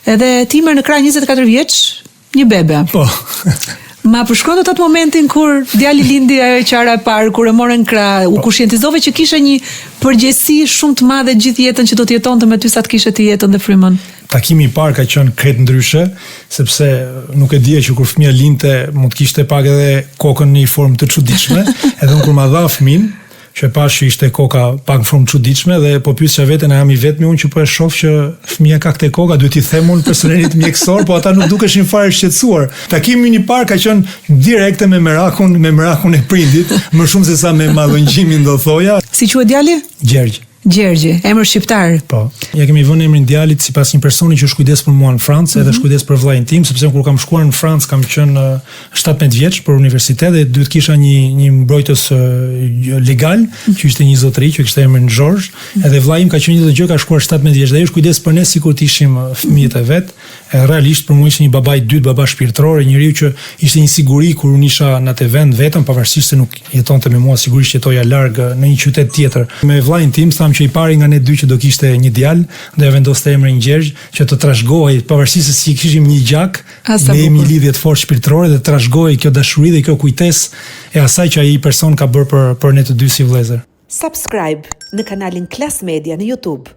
Edhe ti merr në krah 24 vjeç, një bebe. Po. Ma përshkron atë momentin kur djali lindi ajo qara e parë, kur e morën krah, u kushtientizove që kishe një përgjegjësi shumë të madhe gjithë jetën që do të jetonte me ty sa të kishe ti jetën dhe frymën. Takimi i parë ka qenë krejt ndryshe, sepse nuk e dija që kur fëmia lindte mund të kishte pak edhe kokën në një formë të çuditshme, edhe unë kur ma dha fëmin, që pash që ishte koka pak në formë çuditshme dhe po pyesja veten a jam i vetmi unë që po e shoh që fëmia ka këtë kokë, duhet i them unë personelit mjekësor, po ata nuk dukeshin fare shqetësuar. Takimi i parë ka qenë direkte me merakun e prindit, më shumë se sa me madhëngjimin do thoja. Si quhet djali? Gjergj, emër shqiptar. Po. Ja kemi vënë emrin djalit sipas një personi që është kujdes për mua në Francë, edhe është kujdes për vllajin tim, sepse kur kam shkuar në Francë kam qenë 17 vjeç për universitet dhe duhet kisha një mbrojtës legal, që ishte një zotëri që kishte emrin Georges, edhe vllai im ka qenë një gjë ka shkuar 17 vjeç dhe ai është kujdes për ne sikur të ishim fëmijët e vet. Realisht për mua ishte një baba i dytë, baba shpirtëror, njeriu që ishte një siguri kur unë isha në atë vend vetëm, pavarësisht se nuk jetonte me mua, sigurisht jetoja larg në një qytet tjetër. Me vllain tim tham që i pari nga ne dy që do kishte një djalë, do ja vendoste emrin Gjergj, që të trashëgohej pavarësisht se si kishim një gjak, ne jemi lidhje të fortë shpirtërore dhe trashëgohej kjo dashuri dhe kjo kujtesë e asaj që ai person ka bërë për ne të dy si vëllezër. Subscribe në kanalin Klas Media në YouTube.